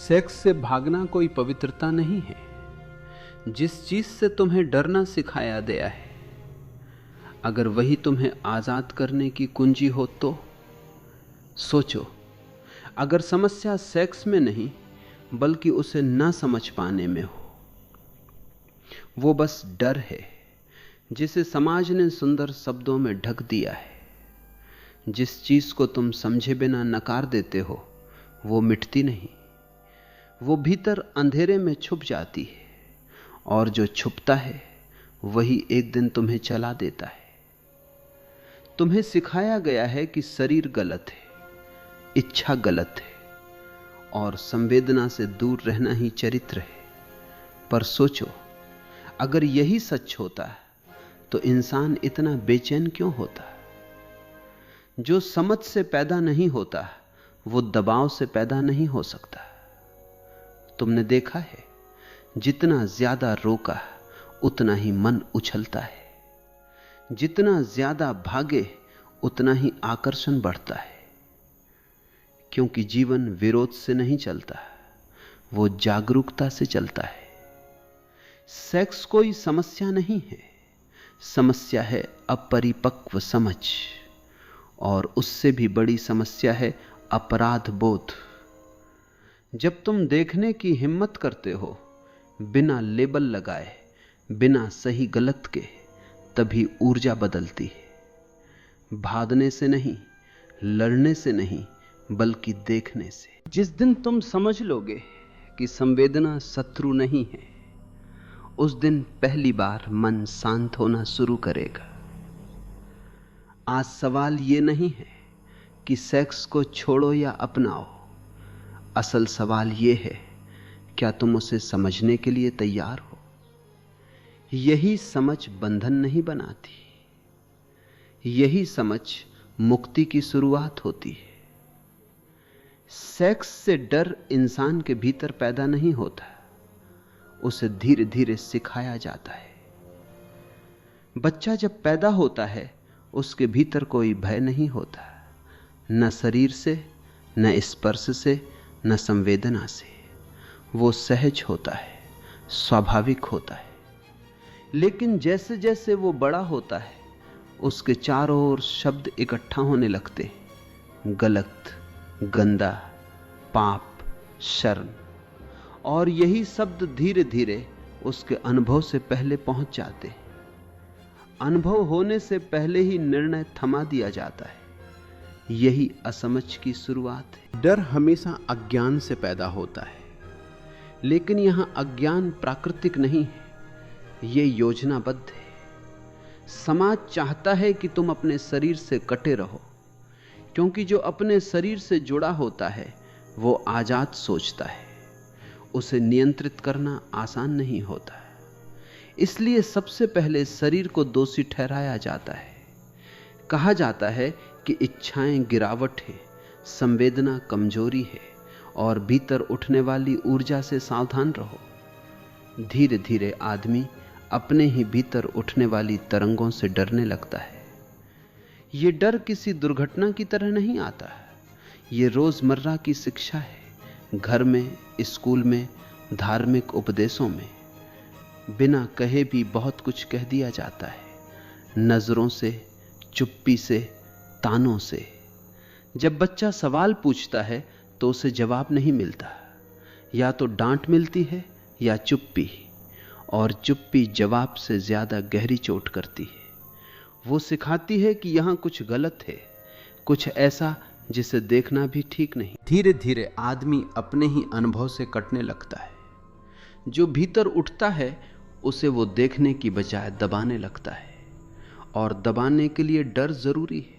Sex से भागना कोई पवित्रता नहीं है। जिस चीज से तुम्हें डरना सिखाया गया है, अगर वही तुम्हें आजाद करने की कुंजी हो तो सोचो, अगर समस्या सेक्स में नहीं बल्कि उसे ना समझ पाने में हो, वो बस डर है जिसे समाज ने सुंदर शब्दों में ढक दिया है। जिस चीज को तुम समझे बिना नकार देते हो वो मिटती नहीं, वो भीतर अंधेरे में छुप जाती है, और जो छुपता है वही एक दिन तुम्हें चला देता है। तुम्हें सिखाया गया है कि शरीर गलत है, इच्छा गलत है और संवेदना से दूर रहना ही चरित्र है। पर सोचो, अगर यही सच होता तो इंसान इतना बेचैन क्यों होता? जो समझ से पैदा नहीं होता वो दबाव से पैदा नहीं हो सकता। तुमने देखा है, जितना ज्यादा रोका उतना ही मन उछलता है, जितना ज्यादा भागे उतना ही आकर्षण बढ़ता है। क्योंकि जीवन विरोध से नहीं चलता, वो जागरूकता से चलता है। सेक्स कोई समस्या नहीं है, समस्या है अपरिपक्व समझ, और उससे भी बड़ी समस्या है अपराध बोध। जब तुम देखने की हिम्मत करते हो बिना लेबल लगाए, बिना सही गलत के, तभी ऊर्जा बदलती है। भागने से नहीं, लड़ने से नहीं, बल्कि देखने से। जिस दिन तुम समझ लोगे कि संवेदना शत्रु नहीं है, उस दिन पहली बार मन शांत होना शुरू करेगा। आज सवाल यह नहीं है कि सेक्स को छोड़ो या अपनाओ, असल सवाल यह है, क्या तुम उसे समझने के लिए तैयार हो? यही समझ बंधन नहीं बनाती, यही समझ मुक्ति की शुरुआत होती है। सेक्स से डर इंसान के भीतर पैदा नहीं होता, उसे धीरे धीरे सिखाया जाता है। बच्चा जब पैदा होता है उसके भीतर कोई भय नहीं होता, न शरीर से, न स्पर्श से, न संवेदना से। वो सहज होता है, स्वाभाविक होता है। लेकिन जैसे जैसे वो बड़ा होता है उसके चारों ओर शब्द इकट्ठा होने लगते, गलत, गंदा, पाप, शर्म, और यही शब्द धीरे धीरे उसके अनुभव से पहले पहुंच जाते। अनुभव होने से पहले ही निर्णय थमा दिया जाता है। यही असमझ की शुरुआत है। डर हमेशा अज्ञान से पैदा होता है, लेकिन यहां अज्ञान प्राकृतिक नहीं है, यह योजनाबद्ध है। समाज चाहता है कि तुम अपने शरीर से कटे रहो, क्योंकि जो अपने शरीर से जुड़ा होता है वो आजाद सोचता है, उसे नियंत्रित करना आसान नहीं होता। इसलिए सबसे पहले शरीर को दोषी ठहराया जाता है। कहा जाता है कि इच्छाएं गिरावट है, संवेदना कमजोरी है, और भीतर उठने वाली ऊर्जा से सावधान रहो। धीरे धीरे आदमी अपने ही भीतर उठने वाली तरंगों से डरने लगता है। ये डर किसी दुर्घटना की तरह नहीं आता, ये रोजमर्रा की शिक्षा है। घर में, स्कूल में, धार्मिक उपदेशों में बिना कहे भी बहुत कुछ कह दिया जाता है, नजरों से, चुप्पी से, तानों से। जब बच्चा सवाल पूछता है तो उसे जवाब नहीं मिलता, या तो डांट मिलती है या चुप्पी, और चुप्पी जवाब से ज्यादा गहरी चोट करती है। वो सिखाती है कि यहां कुछ गलत है, कुछ ऐसा जिसे देखना भी ठीक नहीं। धीरे धीरे आदमी अपने ही अनुभव से कटने लगता है। जो भीतर उठता है उसे वो देखने की बजाय दबाने लगता है, और दबाने के लिए डर जरूरी है।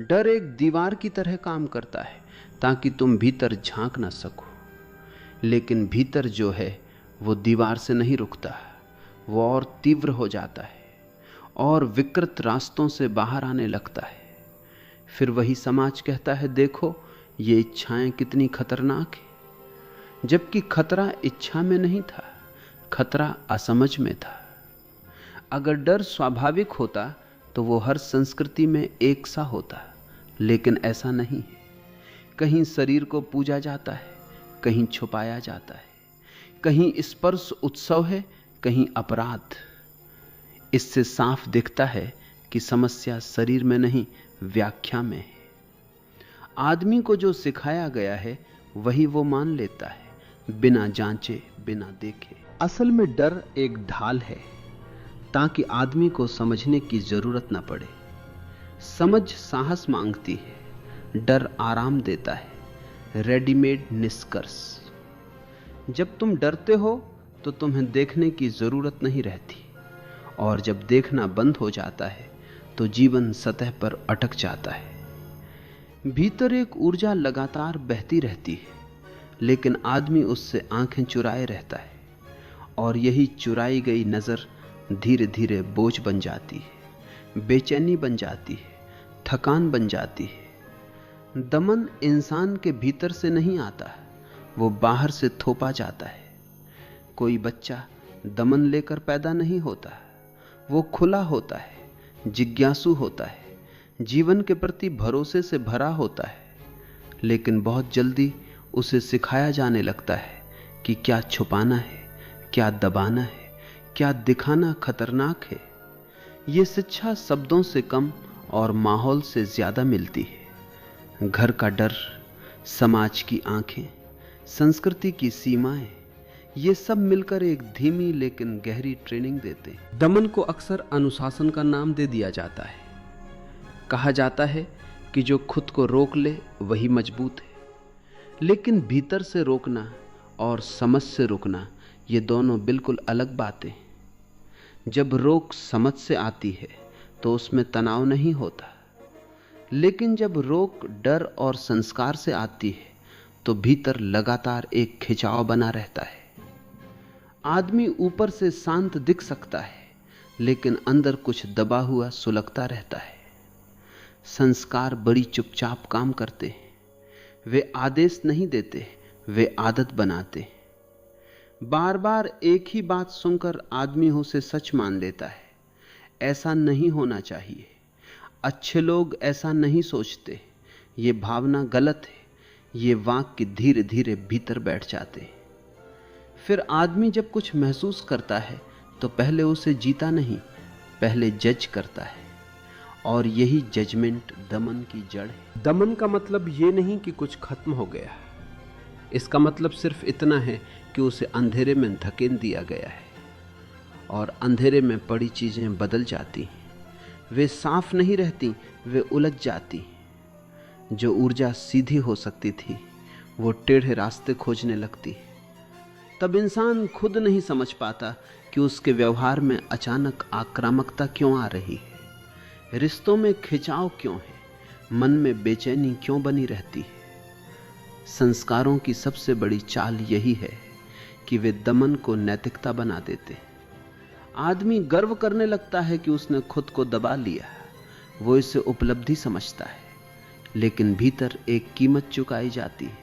डर एक दीवार की तरह काम करता है ताकि तुम भीतर झांक ना सको। लेकिन भीतर जो है वो दीवार से नहीं रुकता, वो और तीव्र हो जाता है और विकृत रास्तों से बाहर आने लगता है। फिर वही समाज कहता है, देखो ये इच्छाएं कितनी खतरनाक है। जबकि खतरा इच्छा में नहीं था, खतरा असमझ में था। अगर डर स्वाभाविक होता तो वो हर संस्कृति में एक सा होता, लेकिन ऐसा नहीं है। कहीं शरीर को पूजा जाता है, कहीं छुपाया जाता है, कहीं स्पर्श उत्सव है, कहीं अपराध। इससे साफ दिखता है कि समस्या शरीर में नहीं, व्याख्या में है। आदमी को जो सिखाया गया है वही वो मान लेता है, बिना जांचे, बिना देखे। असल में डर एक ढाल है ताकि आदमी को समझने की जरूरत न पड़े। समझ साहस मांगती है, डर आराम देता है, रेडीमेड निष्कर्ष। जब तुम डरते हो तो तुम्हें देखने की जरूरत नहीं रहती, और जब देखना बंद हो जाता है तो जीवन सतह पर अटक जाता है। भीतर एक ऊर्जा लगातार बहती रहती है, लेकिन आदमी उससे आंखें चुराए रहता है, और यही चुराई गई नजर धीरे धीरे बोझ बन जाती है, बेचैनी बन जाती है, थकान बन जाती है। दमन इंसान के भीतर से नहीं आता, वो बाहर से थोपा जाता है। कोई बच्चा दमन लेकर पैदा नहीं होता, वो खुला होता है, जिज्ञासु होता है, जीवन के प्रति भरोसे से भरा होता है, लेकिन बहुत जल्दी उसे सिखाया जाने लगता है कि क्या छुपाना है, क्या दबाना है, क्या दिखाना खतरनाक है। यह शिक्षा शब्दों से कम और माहौल से ज्यादा मिलती है। घर का डर, समाज की आंखें, संस्कृति की सीमाएं, ये सब मिलकर एक धीमी लेकिन गहरी ट्रेनिंग देते हैं। दमन को अक्सर अनुशासन का नाम दे दिया जाता है। कहा जाता है कि जो खुद को रोक ले वही मजबूत है, लेकिन भीतर से रोकना और समझ से रुकना, ये दोनों बिल्कुल अलग बातें। जब रोक समझ से आती है तो उसमें तनाव नहीं होता, लेकिन जब रोक डर और संस्कार से आती है तो भीतर लगातार एक खिंचाव बना रहता है। आदमी ऊपर से शांत दिख सकता है, लेकिन अंदर कुछ दबा हुआ सुलगता रहता है। संस्कार बड़ी चुपचाप काम करते हैं, वे आदेश नहीं देते, वे आदत बनाते हैं। बार बार एक ही बात सुनकर आदमी उसे सच मान लेता है। ऐसा नहीं होना चाहिए, अच्छे लोग ऐसा नहीं सोचते, ये भावना गलत है, ये वाक्य धीरे धीरे भीतर बैठ जाते हैं। फिर आदमी जब कुछ महसूस करता है तो पहले उसे जीता नहीं, पहले जज करता है, और यही जजमेंट दमन की जड़ है। दमन का मतलब ये नहीं कि कुछ खत्म हो गया, इसका मतलब सिर्फ इतना है कि उसे अंधेरे में धकेल दिया गया है, और अंधेरे में पड़ी चीजें बदल जाती हैं। वे साफ नहीं रहती, वे उलझ जाती। जो ऊर्जा सीधी हो सकती थी वो टेढ़े रास्ते खोजने लगती। तब इंसान खुद नहीं समझ पाता कि उसके व्यवहार में अचानक आक्रामकता क्यों आ रही है, रिश्तों में खिंचाव क्यों है, मन में बेचैनी क्यों बनी रहती है। संस्कारों की सबसे बड़ी चाल यही है कि वे दमन को नैतिकता बना देते। आदमी गर्व करने लगता है कि उसने खुद को दबा लिया, वो इसे उपलब्धि समझता है, लेकिन भीतर एक कीमत चुकाई जाती है।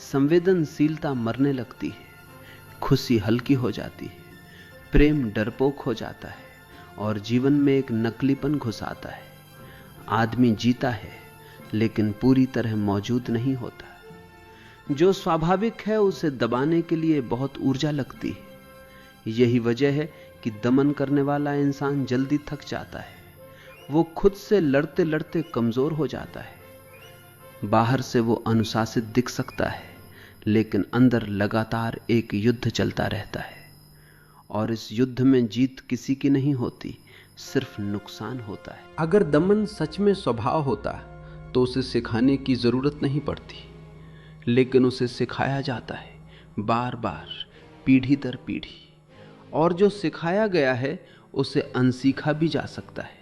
संवेदनशीलता मरने लगती है, खुशी हल्की हो जाती है, प्रेम डरपोक हो जाता है, और जीवन में एक नकलीपन घुस आता है। आदमी जीता है लेकिन पूरी तरह मौजूद नहीं होता। जो स्वाभाविक है उसे दबाने के लिए बहुत ऊर्जा लगती है। यही वजह है कि दमन करने वाला इंसान जल्दी थक जाता है। वो खुद से लड़ते लड़ते कमजोर हो जाता है। बाहर से वो अनुशासित दिख सकता है, लेकिन अंदर लगातार एक युद्ध चलता रहता है, और इस युद्ध में जीत किसी की नहीं होती, सिर्फ नुकसान होता है। अगर दमन सच में स्वभाव होता तो उसे सिखाने की जरूरत नहीं पड़ती, लेकिन उसे सिखाया जाता है बार बार, पीढ़ी दर पीढ़ी, और जो सिखाया गया है उसे अनसीखा भी जा सकता है।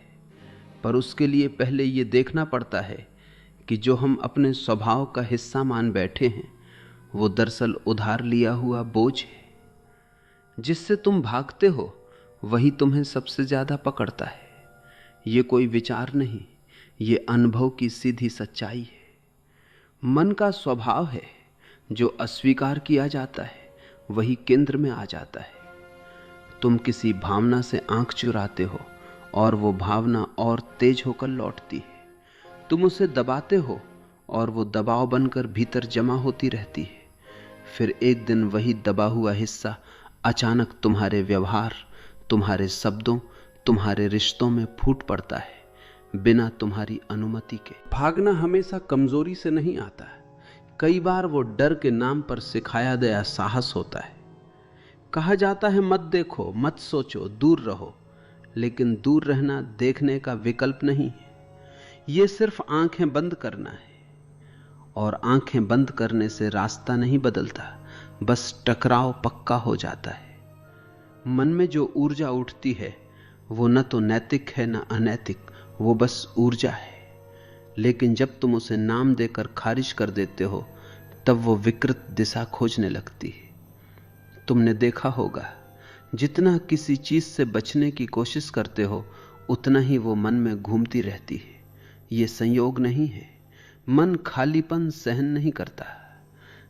पर उसके लिए पहले यह देखना पड़ता है कि जो हम अपने स्वभाव का हिस्सा मान बैठे हैं वो दरअसल उधार लिया हुआ बोझ है। जिससे तुम भागते हो वही तुम्हें सबसे ज्यादा पकड़ता है। ये कोई विचार नहीं, ये अनुभव की सीधी सच्चाई है। मन का स्वभाव है, जो अस्वीकार किया जाता है वही केंद्र में आ जाता है। तुम किसी भावना से आंख चुराते हो और वो भावना और तेज होकर लौटती है। तुम उसे दबाते हो और वो दबाव बनकर भीतर जमा होती रहती है। फिर एक दिन वही दबा हुआ हिस्सा अचानक तुम्हारे व्यवहार, तुम्हारे शब्दों, तुम्हारे रिश्तों में फूट पड़ता है, बिना तुम्हारी अनुमति के। भागना हमेशा कमजोरी से नहीं आता है, कई बार वो डर के नाम पर सिखाया गया साहस होता है। कहा जाता है मत देखो, मत सोचो, दूर रहो, लेकिन दूर रहना देखने का विकल्प नहीं है। ये सिर्फ आंखें बंद करना है, और आंखें बंद करने से रास्ता नहीं बदलता, बस टकराव पक्का हो जाता है। मन में जो ऊर्जा उठती है वो न तो नैतिक है न अनैतिक, वो बस ऊर्जा है। लेकिन जब तुम उसे नाम देकर खारिज कर देते हो, तब वो विकृत दिशा खोजने लगती है। तुमने देखा होगा, जितना किसी चीज से बचने की कोशिश करते हो, उतना ही वो मन में घूमती रहती है। ये संयोग नहीं है, मन खालीपन सहन नहीं करता।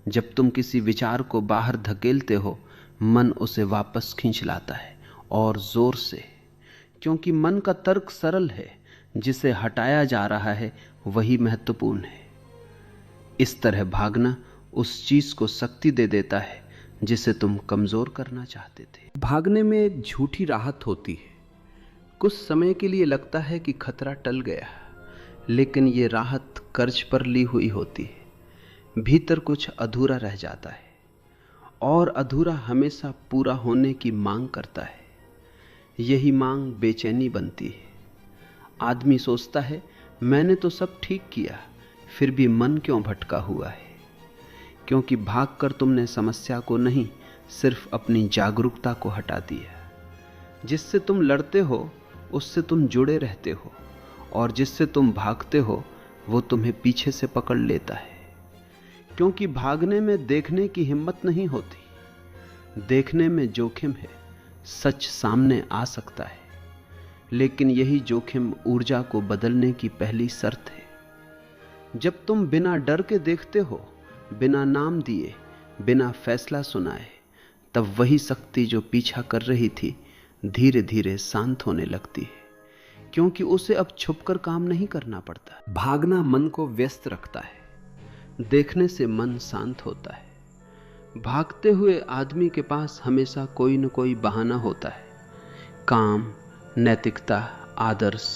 जब तुम किसी विचार को बाहर धकेलते हो, मन उसे वापस खींच लाता है, और जोर से, क्योंकि मन का तर्क सरल है, जिसे हटाया जा रहा है वही महत्वपूर्ण है। इस तरह भागना उस चीज को शक्ति दे देता है जिसे तुम कमजोर करना चाहते थे। भागने में एक झूठी राहत होती है। कुछ समय के लिए लगता है कि खतरा टल गया, लेकिन ये राहत कर्ज पर ली हुई होती है। भीतर कुछ अधूरा रह जाता है, और अधूरा हमेशा पूरा होने की मांग करता है। यही मांग बेचैनी बनती है। आदमी सोचता है मैंने तो सब ठीक किया, फिर भी मन क्यों भटका हुआ है? क्योंकि भागकर तुमने समस्या को नहीं, सिर्फ अपनी जागरूकता को हटा दिया। जिससे तुम लड़ते हो उससे तुम जुड़े रहते हो, और जिससे तुम भागते हो वो तुम्हें पीछे से पकड़ लेता है। क्योंकि भागने में देखने की हिम्मत नहीं होती, देखने में जोखिम है। सच सामने आ सकता है, लेकिन यही जोखिम ऊर्जा को बदलने की पहली शर्त है। जब तुम बिना डर के देखते हो, बिना नाम दिए, बिना फैसला सुनाए, तब वही शक्ति जो पीछा कर रही थी धीरे धीरे शांत होने लगती है, क्योंकि उसे अब छुपकर काम नहीं करना पड़ता। भागना मन को व्यस्त रखता है, देखने से मन शांत होता है। भागते हुए आदमी के पास हमेशा कोई न कोई बहाना होता है, काम, नैतिकता, आदर्श।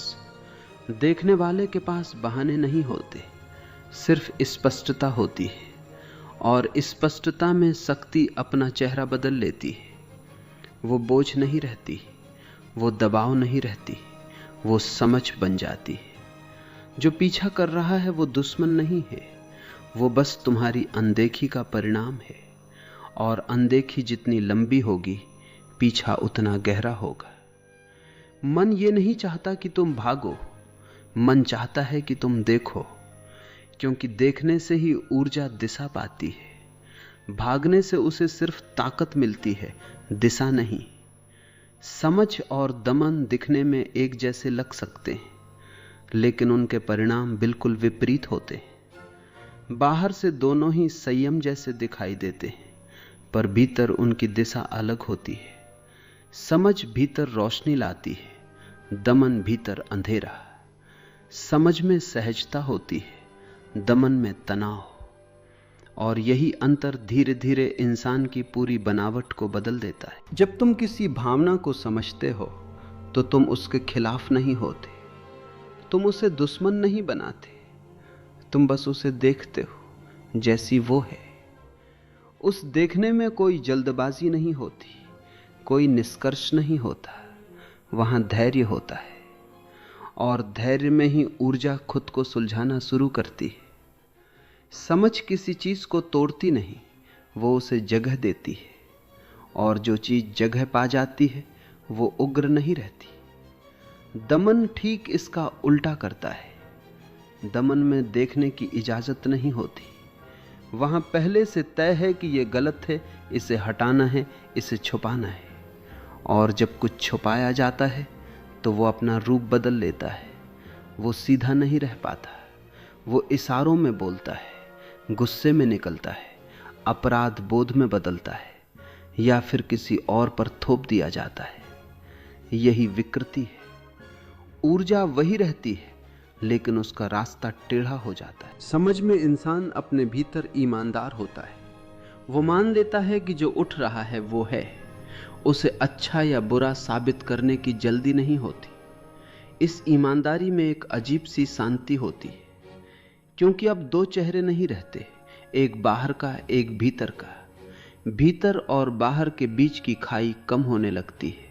देखने वाले के पास बहाने नहीं होते, सिर्फ स्पष्टता होती है, और स्पष्टता में शक्ति अपना चेहरा बदल लेती है। वो बोझ नहीं रहती, वो दबाव नहीं रहती, वो समझ बन जाती है। जो पीछा कर रहा है वो दुश्मन नहीं है, वो बस तुम्हारी अनदेखी का परिणाम है, और अनदेखी जितनी लंबी होगी, पीछा उतना गहरा होगा। मन ये नहीं चाहता कि तुम भागो, मन चाहता है कि तुम देखो, क्योंकि देखने से ही ऊर्जा दिशा पाती है। भागने से उसे सिर्फ ताकत मिलती है, दिशा नहीं। समझ और दमन दिखने में एक जैसे लग सकते हैं, लेकिन उनके परिणाम बिल्कुल विपरीत होते हैं। बाहर से दोनों ही संयम जैसे दिखाई देते हैं, पर भीतर उनकी दिशा अलग होती है। समझ भीतर रोशनी लाती है, दमन भीतर अंधेरा। समझ में सहजता होती है, दमन में तनाव, और यही अंतर धीरे धीरे इंसान की पूरी बनावट को बदल देता है। जब तुम किसी भावना को समझते हो तो तुम उसके खिलाफ नहीं होते, तुम उसे दुश्मन नहीं बनाते, तुम बस उसे देखते हो जैसी वो है। उस देखने में कोई जल्दबाजी नहीं होती, कोई निष्कर्ष नहीं होता, वहां धैर्य होता है, और धैर्य में ही ऊर्जा खुद को सुलझाना शुरू करती है। समझ किसी चीज को तोड़ती नहीं, वो उसे जगह देती है, और जो चीज जगह पा जाती है वो उग्र नहीं रहती। दमन ठीक इसका उल्टा करता है। दमन में देखने की इजाजत नहीं होती, वहां पहले से तय है कि यह गलत है, इसे हटाना है, इसे छुपाना है। और जब कुछ छुपाया जाता है तो वो अपना रूप बदल लेता है। वो सीधा नहीं रह पाता, वो इशारों में बोलता है, गुस्से में निकलता है, अपराध बोध में बदलता है, या फिर किसी और पर थोप दिया जाता है। यही विकृति है। ऊर्जा वही रहती है, लेकिन उसका रास्ता टेढ़ा हो जाता है। समझ में इंसान अपने भीतर ईमानदार होता है। वो मान लेता है कि जो उठ रहा है वो है। उसे अच्छा या बुरा साबित करने की जल्दी नहीं होती। इस ईमानदारी में एक अजीब सी शांति होती है, क्योंकि अब दो चेहरे नहीं रहते, एक बाहर का एक भीतर का। भीतर और बाहर के बीच की खाई कम होने लगती है,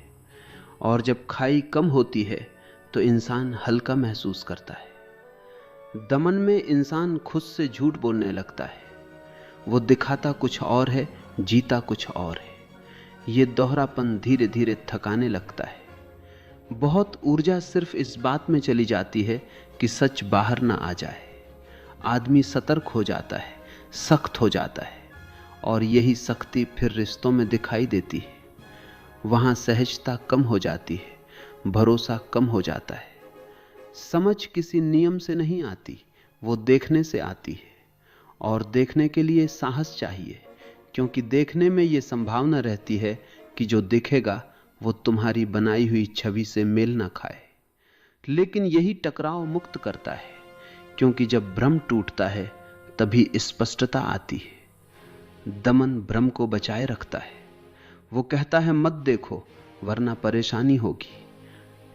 और जब खाई कम होती है तो इंसान हल्का महसूस करता है। दमन में इंसान खुद से झूठ बोलने लगता है। वो दिखाता कुछ और है, जीता कुछ और है। ये दोहरापन धीरे धीरे थकाने लगता है। बहुत ऊर्जा सिर्फ इस बात में चली जाती है कि सच बाहर ना आ जाए। आदमी सतर्क हो जाता है, सख्त हो जाता है, और यही सख्ती फिर रिश्तों में दिखाई देती है। वहां सहजता कम हो जाती है, भरोसा कम हो जाता है। समझ किसी नियम से नहीं आती, वो देखने से आती है। और देखने के लिए साहस चाहिए, क्योंकि देखने में ये संभावना रहती है कि जो दिखेगा वो तुम्हारी बनाई हुई छवि से मेल ना खाए। लेकिन यही टकराव मुक्त करता है, क्योंकि जब भ्रम टूटता है तभी स्पष्टता आती है। दमन भ्रम को बचाए रखता है। वो कहता है मत देखो वरना परेशानी होगी,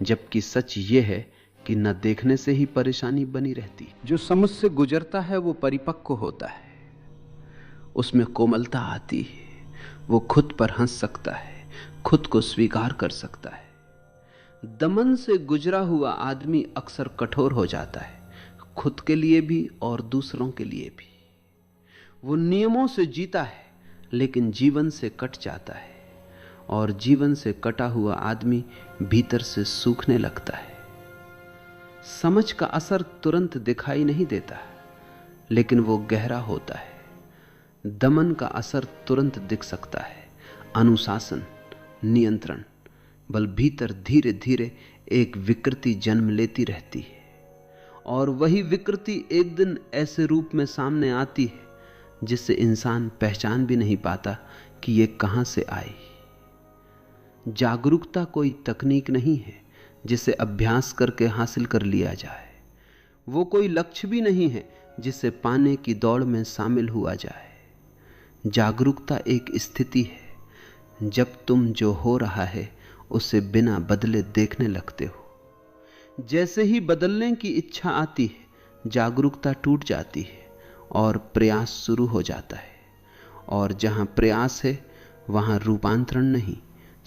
जबकि सच ये है कि न देखने से ही परेशानी बनी रहती। जो समझ से गुजरता है वो परिपक्व होता है, उसमें कोमलता आती है। वो खुद पर हंस सकता है, खुद को स्वीकार कर सकता है। दमन से गुजरा हुआ आदमी अक्सर कठोर हो जाता है, खुद के लिए भी और दूसरों के लिए भी। वो नियमों से जीता है लेकिन जीवन से कट जाता है, और जीवन से कटा हुआ आदमी भीतर से सूखने लगता है। समझ का असर तुरंत दिखाई नहीं देता, लेकिन वो गहरा होता है। दमन का असर तुरंत दिख सकता है, अनुशासन, नियंत्रण, बल भीतर धीरे धीरे एक विकृति जन्म लेती रहती है, और वही विकृति एक दिन ऐसे रूप में सामने आती है जिससे इंसान पहचान भी नहीं पाता कि ये कहां से आई। जागरूकता कोई तकनीक नहीं है जिसे अभ्यास करके हासिल कर लिया जाए। वो कोई लक्ष्य भी नहीं है जिसे पाने की दौड़ में शामिल हुआ जाए। जागरूकता एक स्थिति है जब तुम जो हो रहा है उसे बिना बदले देखने लगते हो। जैसे ही बदलने की इच्छा आती है जागरूकता टूट जाती है और प्रयास शुरू हो जाता है। और जहां प्रयास है वहां रूपांतरण नहीं,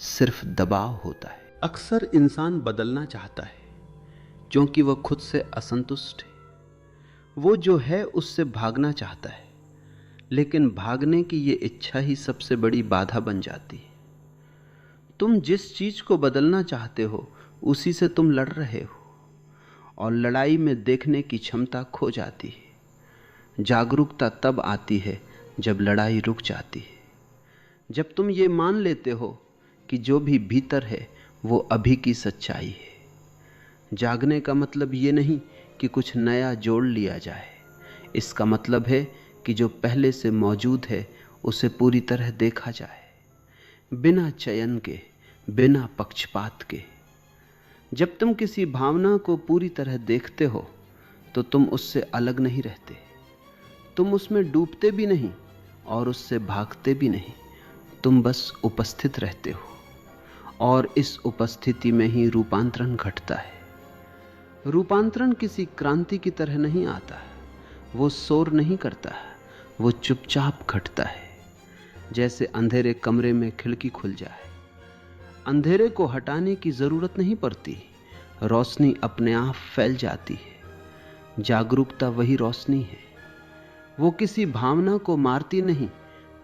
सिर्फ दबाव होता है। अक्सर इंसान बदलना चाहता है क्योंकि वह खुद से असंतुष्ट है। वो जो है उससे भागना चाहता है, लेकिन भागने की ये इच्छा ही सबसे बड़ी बाधा बन जाती है। तुम जिस चीज को बदलना चाहते हो उसी से तुम लड़ रहे हो, और लड़ाई में देखने की क्षमता खो जाती है। जागरूकता तब आती है जब लड़ाई रुक जाती है, जब तुम ये मान लेते हो कि जो भी भीतर है वो अभी की सच्चाई है। जागने का मतलब ये नहीं कि कुछ नया जोड़ लिया जाए, इसका मतलब है कि जो पहले से मौजूद है उसे पूरी तरह देखा जाए, बिना चयन के, बिना पक्षपात के। जब तुम किसी भावना को पूरी तरह देखते हो तो तुम उससे अलग नहीं रहते। तुम उसमें डूबते भी नहीं और उससे भागते भी नहीं, तुम बस उपस्थित रहते हो। और इस उपस्थिति में ही रूपांतरण घटता है। रूपांतरण किसी क्रांति की तरह नहीं आता, वो शोर नहीं करता, वो चुपचाप घटता है। जैसे अंधेरे कमरे में खिड़की खुल जाए, अंधेरे को हटाने की जरूरत नहीं पड़ती, रोशनी अपने आप फैल जाती है। जागरूकता वही रोशनी है। वो किसी भावना को मारती नहीं,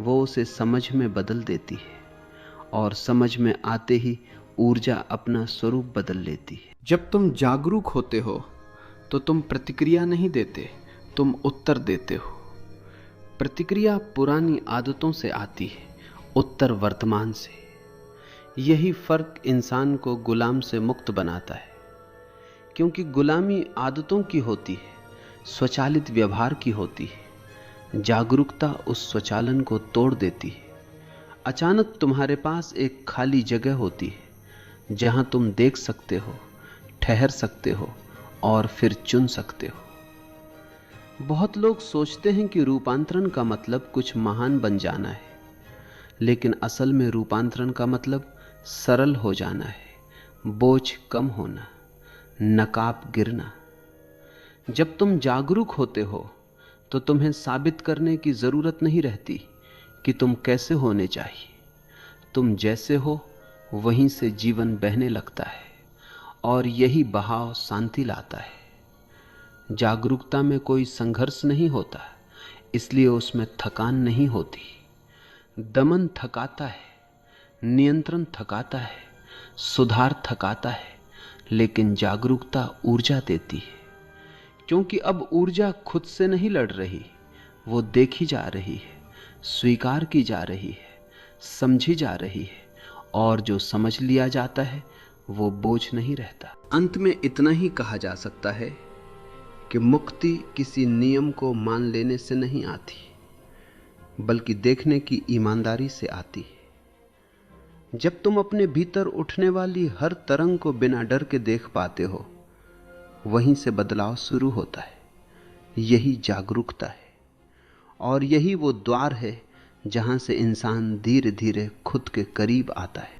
वो उसे समझ में बदल देती है, और समझ में आते ही ऊर्जा अपना स्वरूप बदल लेती है। जब तुम जागरूक होते हो तो तुम प्रतिक्रिया नहीं देते, तुम उत्तर देते हो। प्रतिक्रिया पुरानी आदतों से आती है, उत्तर वर्तमान से। यही फर्क इंसान को गुलाम से मुक्त बनाता है, क्योंकि गुलामी आदतों की होती है, स्वचालित व्यवहार की होती है। जागरूकता उस स्वचालन को तोड़ देती है। अचानक तुम्हारे पास एक खाली जगह होती है जहां तुम देख सकते हो, ठहर सकते हो और फिर चुन सकते हो। बहुत लोग सोचते हैं कि रूपांतरण का मतलब कुछ महान बन जाना है, लेकिन असल में रूपांतरण का मतलब सरल हो जाना है, बोझ कम होना, नकाब गिरना। जब तुम जागरूक होते हो तो तुम्हें साबित करने की जरूरत नहीं रहती कि तुम कैसे होने चाहिए। तुम जैसे हो वहीं से जीवन बहने लगता है और यही बहाव शांति लाता है। जागरूकता में कोई संघर्ष नहीं होता, इसलिए उसमें थकान नहीं होती। दमन थकाता है, नियंत्रण थकाता है, सुधार थकाता है, लेकिन जागरूकता ऊर्जा देती है, क्योंकि अब ऊर्जा खुद से नहीं लड़ रही, वो देखी जा रही है, स्वीकार की जा रही है, समझी जा रही है, और जो समझ लिया जाता है वो बोझ नहीं रहता। अंत में इतना ही कहा जा सकता है कि मुक्ति किसी नियम को मान लेने से नहीं आती, बल्कि देखने की ईमानदारी से आती है। जब तुम अपने भीतर उठने वाली हर तरंग को बिना डर के देख पाते हो, वहीं से बदलाव शुरू होता है। यही जागरूकता है, और यही वो द्वार है जहां से इंसान धीरे धीरे खुद के करीब आता है।